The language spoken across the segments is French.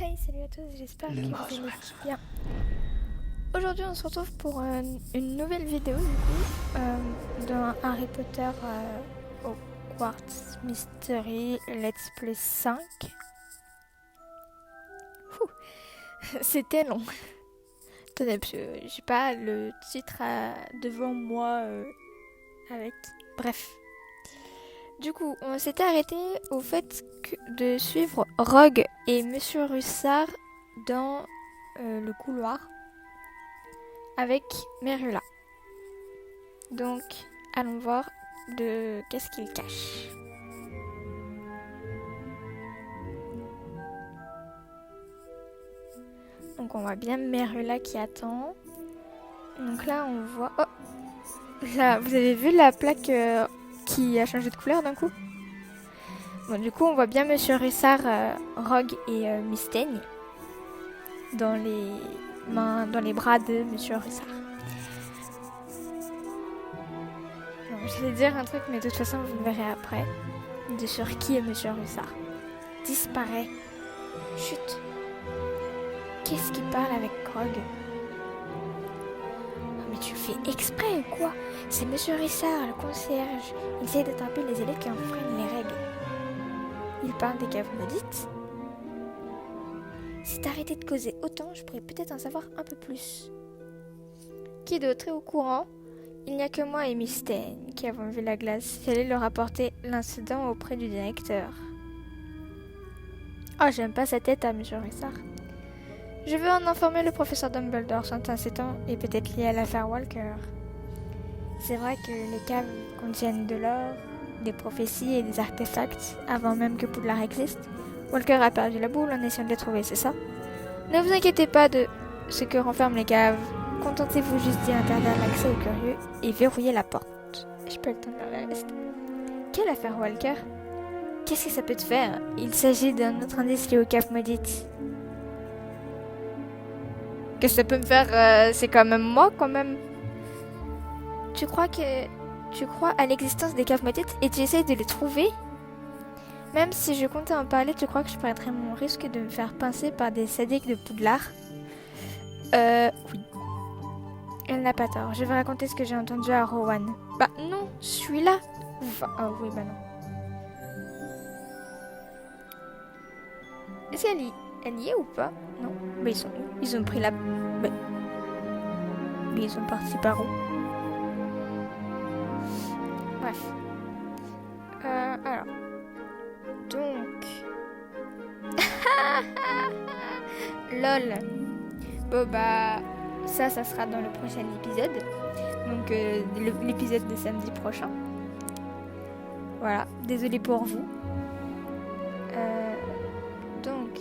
Hey, salut à tous, j'espère que vous allez bien. Aujourd'hui, on se retrouve pour une nouvelle vidéo dans Harry Potter Hogwarts Mystery Let's Play 5. C'était long. Attendez, parce que j'ai pas le titre devant moi avec. Bref. Du coup, on s'était arrêté au fait de suivre Rogue et Monsieur Russard dans le couloir avec Merula. Donc, allons voir de qu'est-ce qu'il cache. Donc, on voit bien Merula qui attend. Donc là, on voit... Oh, là, vous avez vu la plaque qui a changé de couleur d'un coup? Bon, du coup, on voit bien Monsieur Russard, Rogue et Mystaigne dans les bras de Monsieur Russard. Alors, je vais dire un truc, mais de toute façon, vous le verrez après. De sur qui est Monsieur Russard. Disparaît. Chut. Qu'est-ce qu'il parle avec Rogue? Oh, mais tu le fais exprès ou quoi? C'est Monsieur Russard, le concierge. Il essaie d'attraper les élèves qui enfreignent les règles. Il parle des caves maudites. Si t'arrêtais de causer autant, je pourrais peut-être en savoir un peu plus. Qui d'autre est au courant? Il n'y a que moi et Mystaigne qui avons vu la glace. J'allais leur rapporter l'incident auprès du directeur. Oh, j'aime pas sa tête à Monsieur Russard. Je veux en informer le professeur Dumbledore. Son incident est peut-être lié à l'affaire Walker. C'est vrai que les caves contiennent de l'or, des prophéties et des artefacts avant même que Poudlard existe. Walker a perdu la boule en essayant de les trouver, c'est ça? Ne vous inquiétez pas de ce que renferment les caves. Contentez-vous juste d'y interdire l'accès aux curieux et verrouiller la porte. Je peux le temps de la reste. Quelle affaire Walker? Qu'est-ce que ça peut te faire? Il s'agit d'un autre indice lié aux caves maudites. Qu'est-ce que ça peut me faire? C'est quand même moi, quand même. Tu crois à l'existence des caves maudites et tu essayes de les trouver? Même si je comptais en parler, tu crois que je prendrais mon risque de me faire pincer par des sadiques de Poudlard? Oui. Elle n'a pas tort. Je vais raconter ce que j'ai entendu à Rowan. Bah non, celui-là. Enfin, oh oui, bah non. Est-ce qu'elle y est ou pas? Non. Bah ils sont où? Ils ont pris la... Bah... Mais ils sont partis par où? Bref. Alors. Donc... LOL. Bon bah... Ça sera dans le prochain épisode. Donc l'épisode de samedi prochain. Voilà. Désolée pour vous. Donc...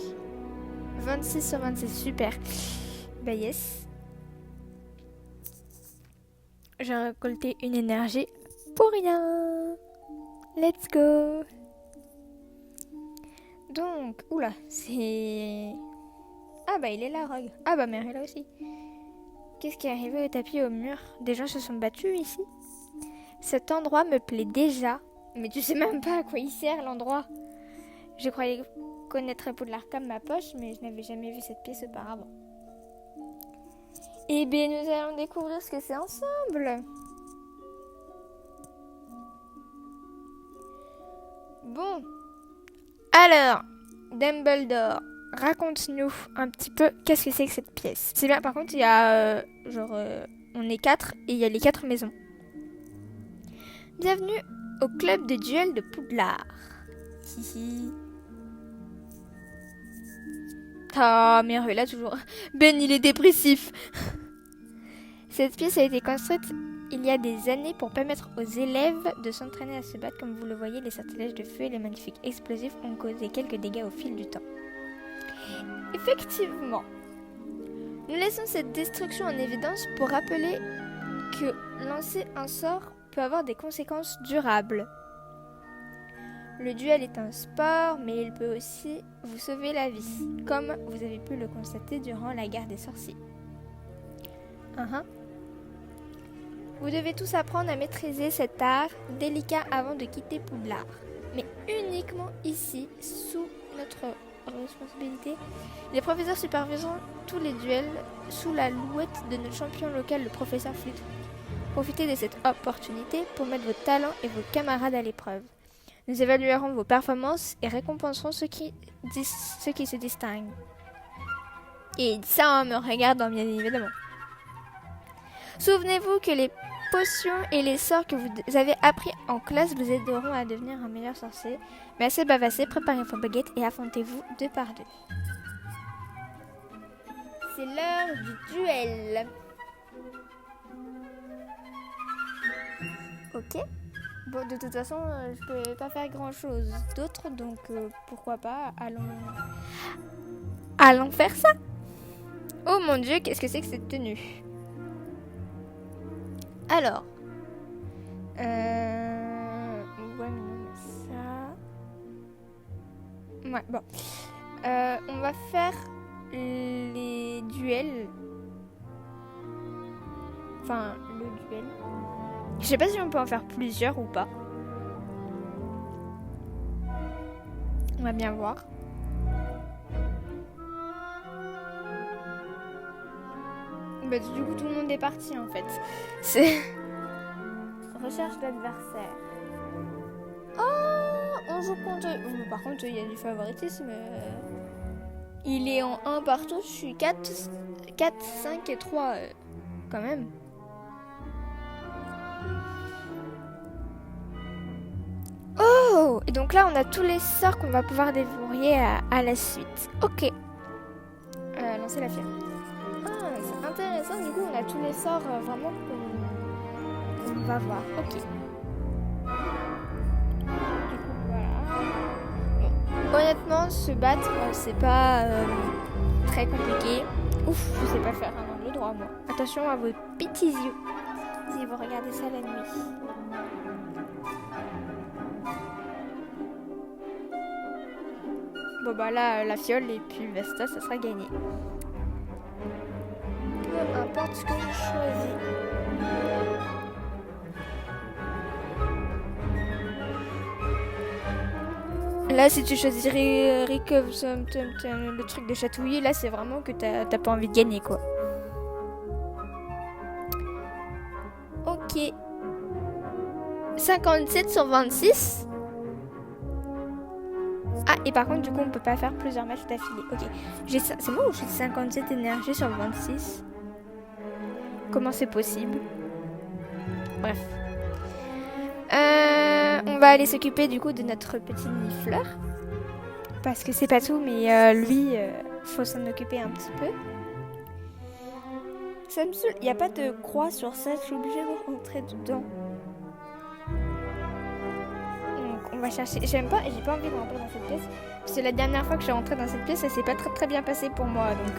26 sur 26, super. Bah yes. J'ai récolté une énergie pour rien. Let's go. Donc, oula, c'est... Ah bah il est là, Rogue. Ah bah Mary là aussi. Qu'est-ce qui est arrivé au tapis au mur? Des gens se sont battus ici? Cet endroit me plaît déjà. Mais tu sais même pas à quoi il sert l'endroit. Je croyais connaître Poudlard comme ma poche, mais je n'avais jamais vu cette pièce auparavant. Eh bien, nous allons découvrir ce que c'est ensemble. Bon. Alors, Dumbledore, raconte-nous un petit peu qu'est-ce que c'est que cette pièce. C'est bien, par contre, il y a on est 4 et il y a les 4 maisons. Bienvenue au club de duel de Poudlard. Hihi. Ah, mais là toujours. Ben, il est dépressif. Cette pièce a été construite il y a des années pour permettre aux élèves de s'entraîner à se battre. Comme vous le voyez, les sortilèges de feu et les magnifiques explosifs ont causé quelques dégâts au fil du temps. Effectivement, nous laissons cette destruction en évidence pour rappeler que lancer un sort peut avoir des conséquences durables. Le duel est un sport, mais il peut aussi vous sauver la vie, comme vous avez pu le constater durant la guerre des sorciers. Vous devez tous apprendre à maîtriser cet art délicat avant de quitter Poudlard, mais uniquement ici, sous notre responsabilité. Les professeurs superviseront tous les duels sous la louette de notre champion local, le professeur Flitwick. Profitez de cette opportunité pour mettre vos talents et vos camarades à l'épreuve. Nous évaluerons vos performances et récompenserons ceux qui se distinguent. Et ça en me regardant, bien évidemment. Souvenez-vous que les potions et les sorts que vous avez appris en classe vous aideront à devenir un meilleur sorcier. Mais assez bavassé, préparez vos baguettes et affrontez-vous 2 par 2. C'est l'heure du duel. Ok. Bon, de toute façon, je peux pas faire grand chose d'autre, donc pourquoi pas, allons faire ça. Oh mon dieu, qu'est-ce que c'est que cette tenue? Alors, ouais, mais non, ça. Ouais, bon, on va faire les duels. Enfin, le duel. Je sais pas si on peut en faire plusieurs ou pas. On va bien voir. Bah, du coup, tout le monde est parti en fait. C'est. Recherche d'adversaire. Oh, on joue contre. Par contre, il y a du favoritisme. Il est en 1 partout. Je suis 4, 5 et 3 quand même. Oh! Et donc là, on a tous les sorts qu'on va pouvoir déverrouiller à la suite. Ok. Lancer la fière. Ah, c'est intéressant. Du coup, on a tous les sorts vraiment qu'on va voir. Ok. Du coup, voilà. Bon. Honnêtement, se battre, c'est pas très compliqué. Ouf, je sais pas faire un angle droit, moi. Attention à vos petits yeux si vous regardez ça la nuit. Bon bah là, la fiole et puis Vesta, ça sera gagné. Peu importe ce que je choisis. Là, si tu choisirais Rick of le truc de chatouiller, là, c'est vraiment que t'as pas envie de gagner, quoi. Ok. 57 sur 26. Ah, et par contre, du coup, on peut pas faire plusieurs matchs d'affilée. Ok. C'est moi ou j'ai 57 énergies sur 26? Comment c'est possible? Bref. On va aller s'occuper du coup de notre petit nifleur. Parce que c'est pas tout, mais lui, faut s'en occuper un petit peu. Ça me saoule. Il n'y a pas de croix sur ça, je suis obligée de rentrer dedans. Donc on va chercher. J'ai pas envie de rentrer dans cette pièce. Parce que la dernière fois que je suis rentrée dans cette pièce, ça s'est pas très bien passé pour moi. Donc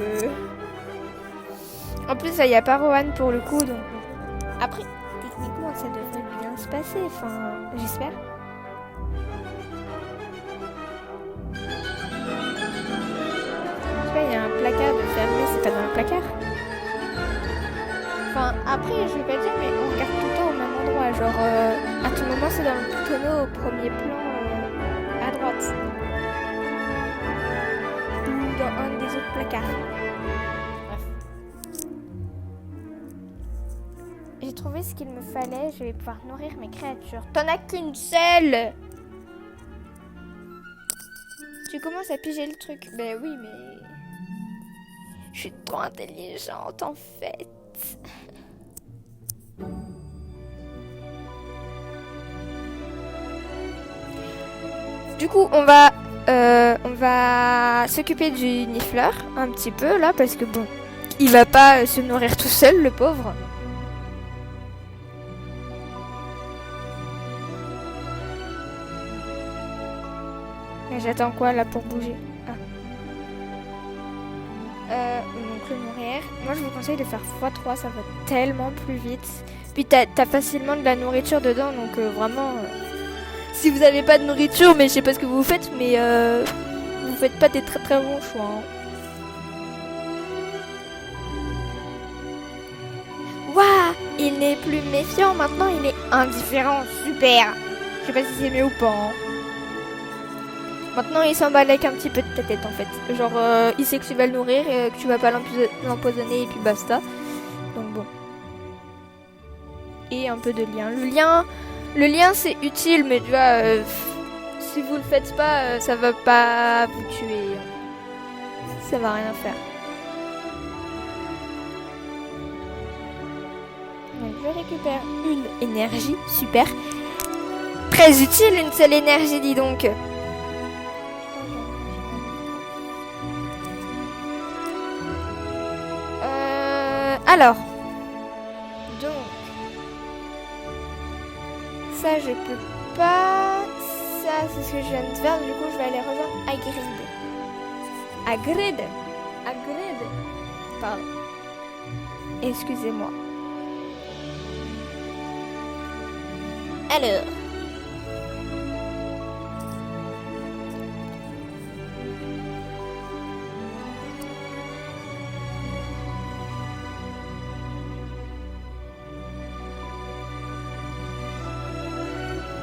en plus, il n'y a pas Rohan pour le coup. Donc après, techniquement, ça devrait bien se passer. Enfin, j'espère. Je sais pas, il y a un placard de fermé, c'est pas dans le placard. Enfin, après, je vais pas dire, mais on regarde tout le temps au même endroit. Genre, à tout moment, c'est dans le tonneau au premier plan, à droite. Ou dans un des autres placards. Bref. J'ai trouvé ce qu'il me fallait. Je vais pouvoir nourrir mes créatures. T'en as qu'une seule! Tu commences à piger le truc. Ben oui, mais... Je suis trop intelligente, en fait. Du coup, on va s'occuper du nifleur un petit peu là, parce que bon, il va pas se nourrir tout seul, le pauvre. Mais j'attends quoi là pour bouger? Donc le nourrir. Moi je vous conseille de faire x3, ça va tellement plus vite. Puis t'as facilement de la nourriture dedans, donc vraiment... si vous avez pas de nourriture, mais je sais pas ce que vous faites, mais vous faites pas des très très bons choix. Hein. Waouh, il n'est plus méfiant, maintenant il est indifférent, super. Je sais pas si c'est mieux ou pas. Hein. Maintenant, il s'emballe avec un petit peu de ta tête en fait. Genre, il sait que tu vas le nourrir et que tu vas pas l'empoisonner et puis basta. Donc bon. Et un peu de lien. Le lien c'est utile, mais tu vois, si vous le faites pas, ça va pas vous tuer. Ça va rien faire. Donc je récupère une énergie, super. Très utile une seule énergie, dis donc. Alors. Donc. Ça je peux pas. Ça c'est ce que je viens de faire, du coup je vais aller rejoindre Hagrid. Hagrid. Pardon. Excusez-moi. Alors.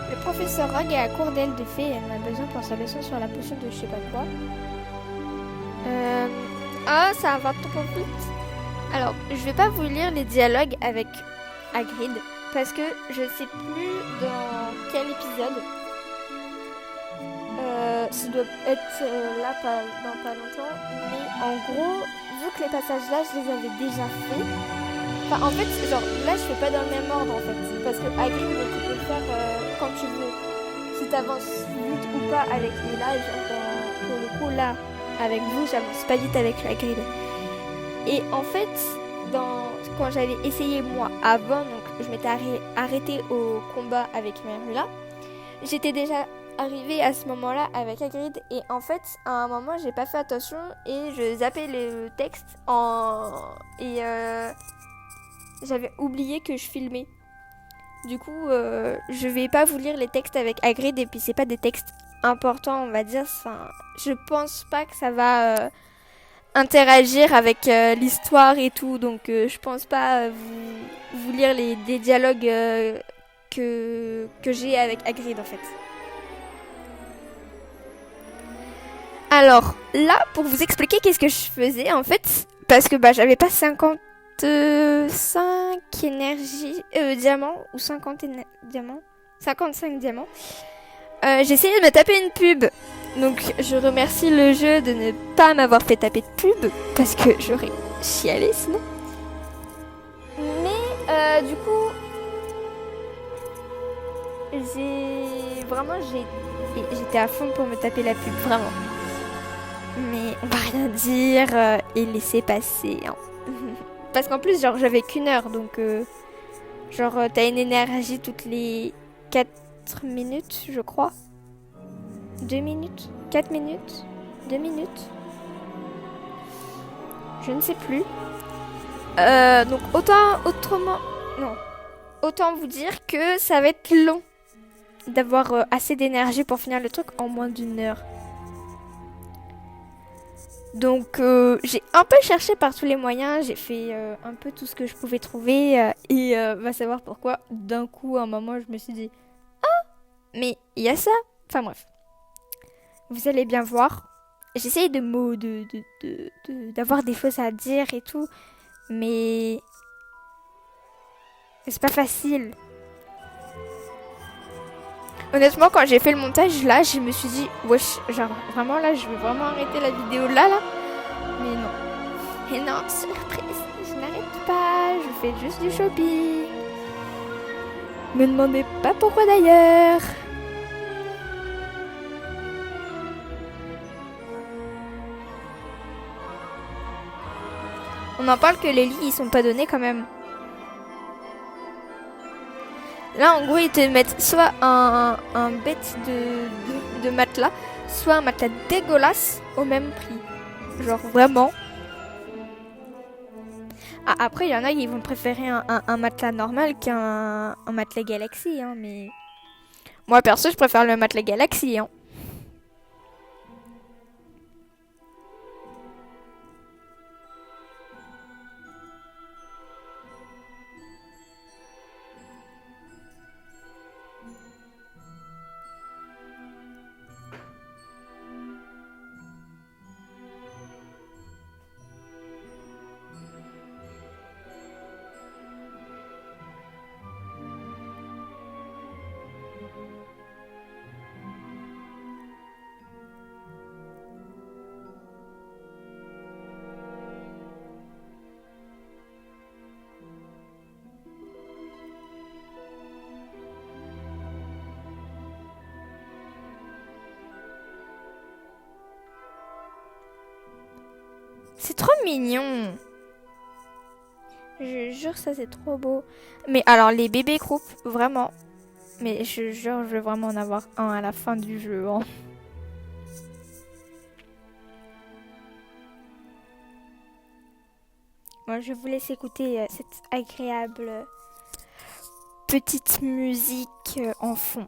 Le professeur Rogue est à court d'aile de fée et elle en a besoin pour sa leçon sur la potion de je sais pas quoi. Ah, ça va trop vite. Alors, je vais pas vous lire les dialogues avec Hagrid parce que je sais plus dans quel épisode. Ça doit être là dans pas longtemps. Mais en gros, vu que les passages là, je les avais déjà faits. Enfin, en fait, genre là, je fais pas dans le même ordre en fait. Parce que Hagrid, tu peux le faire quand tu veux. Si t'avances vite ou pas avec lui là, genre pour le coup là, avec vous, j'avance pas vite avec Hagrid. Et en fait, quand j'avais essayé moi avant, donc je m'étais arrêtée au combat avec Merula, j'étais déjà arrivée à ce moment-là avec Hagrid et en fait, à un moment, j'ai pas fait attention et je zappais le texte et j'avais oublié que je filmais. Du coup, je vais pas vous lire les textes avec Hagrid et puis c'est pas des textes importants, on va dire. Enfin, je pense pas que ça va interagir avec l'histoire et tout, donc je pense pas vous lire des dialogues que j'ai avec Hagrid en fait. Alors là, pour vous expliquer qu'est-ce que je faisais en fait, parce que j'avais pas 55 énergies diamants ou 50 diamants, 55 diamants. J'essayais de me taper une pub. Donc je remercie le jeu de ne pas m'avoir fait taper de pub parce que j'aurais chialé sinon. Mais du coup, j'étais à fond pour me taper la pub, vraiment. Mais on va rien dire et laisser passer. Hein. Parce qu'en plus, genre, j'avais qu'une heure, donc t'as une énergie toutes les 4 minutes, je crois. 2 minutes, 4 minutes, 2 minutes. Je ne sais plus. Donc autant vous dire que ça va être long d'avoir assez d'énergie pour finir le truc en moins d'une heure. Donc j'ai un peu cherché par tous les moyens, j'ai fait un peu tout ce que je pouvais trouver et va savoir pourquoi d'un coup à un moment je me suis dit mais il y a ça. Enfin bref. Vous allez bien voir. J'essaye d'avoir des choses à dire et tout, mais c'est pas facile. Honnêtement, quand j'ai fait le montage là, je me suis dit, wesh, genre vraiment là, je vais vraiment arrêter la vidéo là. Mais non. Et non, surprise, je n'arrête pas, je fais juste du shopping. Me demandez pas pourquoi d'ailleurs. On en parle que les lits ils sont pas donnés quand même. Là en gros ils te mettent soit un bête de matelas, soit un matelas dégueulasse au même prix. Genre vraiment. Ah, après il y en a qui vont préférer un matelas normal qu'un matelas Galaxy. Hein, mais moi perso je préfère le matelas Galaxy. Hein. C'est trop mignon. Je jure, ça c'est trop beau. Mais alors, les bébés groupes, vraiment. Mais je jure, je vais vraiment en avoir un à la fin du jeu, hein. Moi, je vous laisse écouter cette agréable petite musique en fond.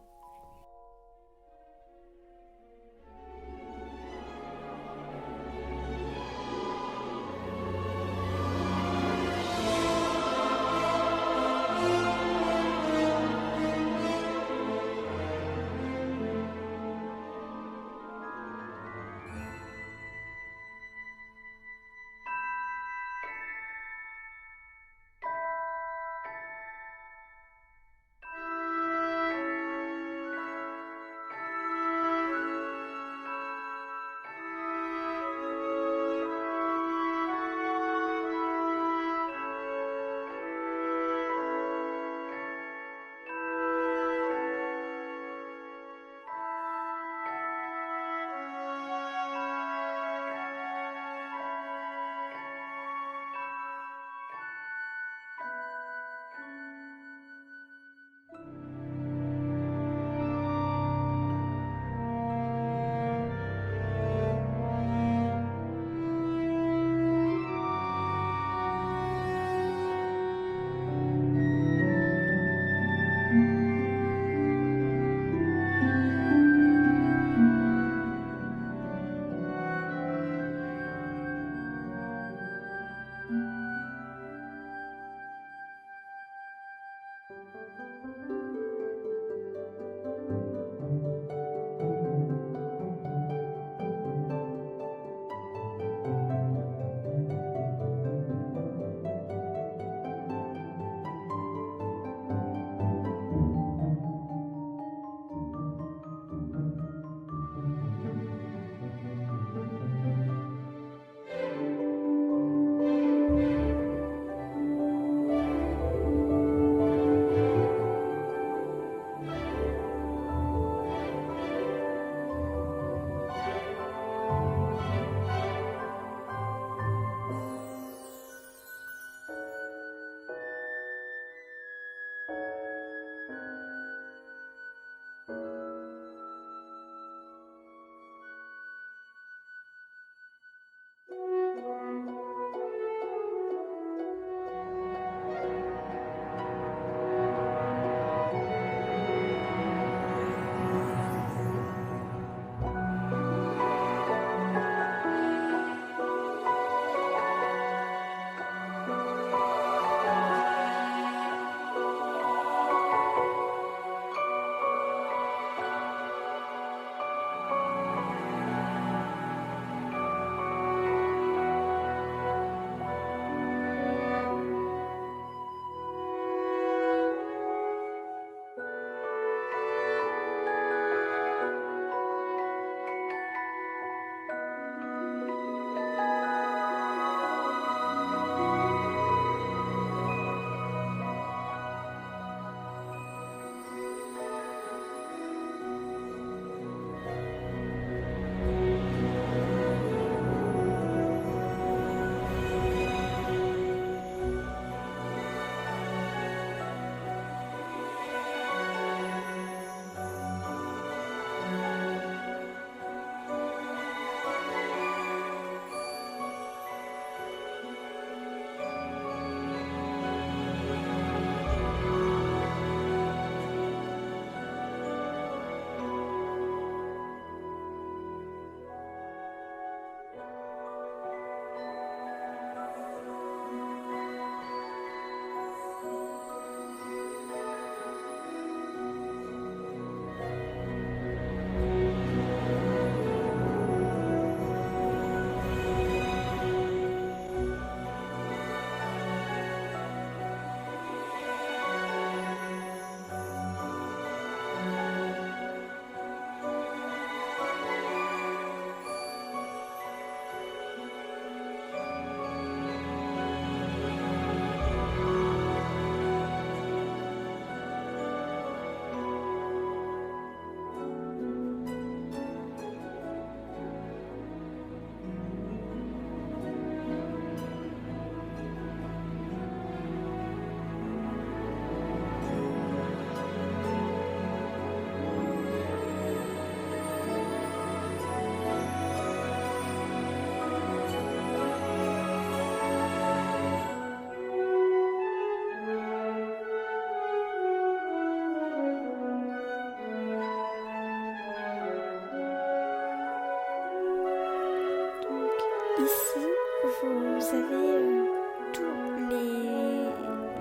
vous avez tous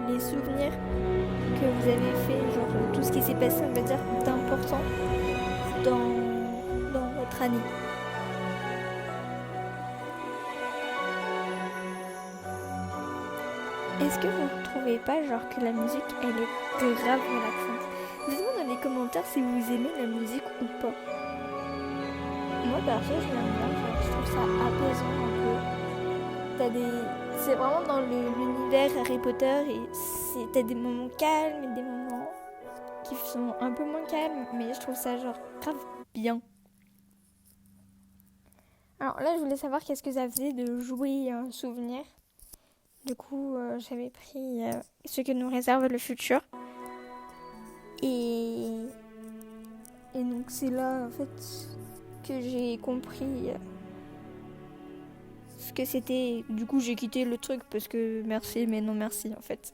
les souvenirs que vous avez fait, genre tout ce qui s'est passé, on va dire, d'important dans votre année. Est-ce que vous ne trouvez pas genre que la musique elle est grave relaxante? Dites-moi dans les commentaires si vous aimez la musique ou pas. Moi perso je l'aime bien, genre, je trouve ça apaisant un peu. C'est vraiment dans l'univers Harry Potter et t'as des moments calmes et des moments qui sont un peu moins calmes, mais je trouve ça genre grave bien. Alors là je voulais savoir qu'est-ce que ça faisait de jouer un souvenir. Du coup, j'avais pris ce que nous réserve le futur. Et, et donc c'est là en fait que j'ai compris ce que c'était. Du coup j'ai quitté le truc parce que merci mais non merci en fait.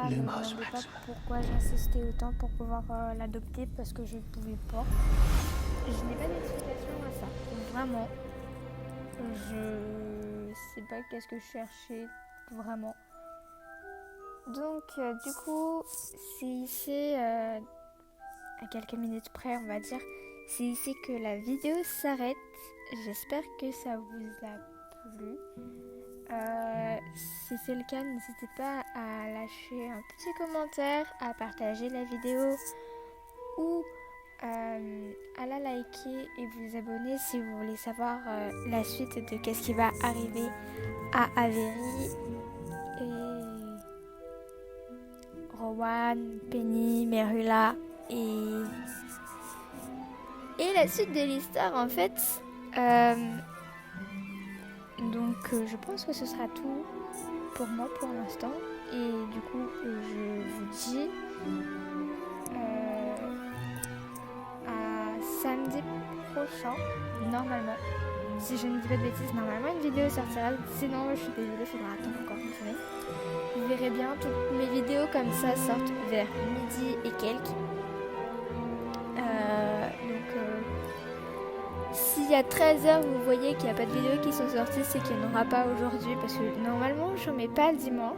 pas, ne me demandez pas pourquoi j'insistais autant pour pouvoir l'adopter, parce que je ne pouvais pas. Je n'ai pas d'explication à ça. Vraiment, je sais pas qu'est-ce que je cherchais, vraiment. Donc, du coup, c'est ici, à quelques minutes près, on va dire, c'est ici que la vidéo s'arrête. J'espère que ça vous a plu. Si c'est le cas, n'hésitez pas à lâcher un petit commentaire, à partager la vidéo ou à la liker et vous abonner si vous voulez savoir la suite de qu'est-ce qui va arriver à Avery et Rowan, Penny, Merula et la suite de l'histoire en fait. Donc je pense que ce sera tout pour moi pour l'instant. Et du coup je vous dis à samedi prochain, normalement. Si je ne dis pas de bêtises, normalement une vidéo sortira. Sinon je suis désolée, il faudra attendre encore une semaine. Vous verrez bien, toutes mes vidéos comme ça sortent vers midi et quelques. Si à 13h vous voyez qu'il n'y a pas de vidéos qui sont sorties, c'est qu'il n'y en aura pas aujourd'hui, parce que normalement je ne mets pas le dimanche.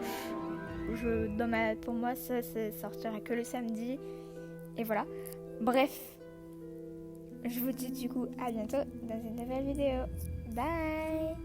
Pour moi ça sortira que le samedi. Et voilà. Bref. Je vous dis du coup à bientôt dans une nouvelle vidéo. Bye.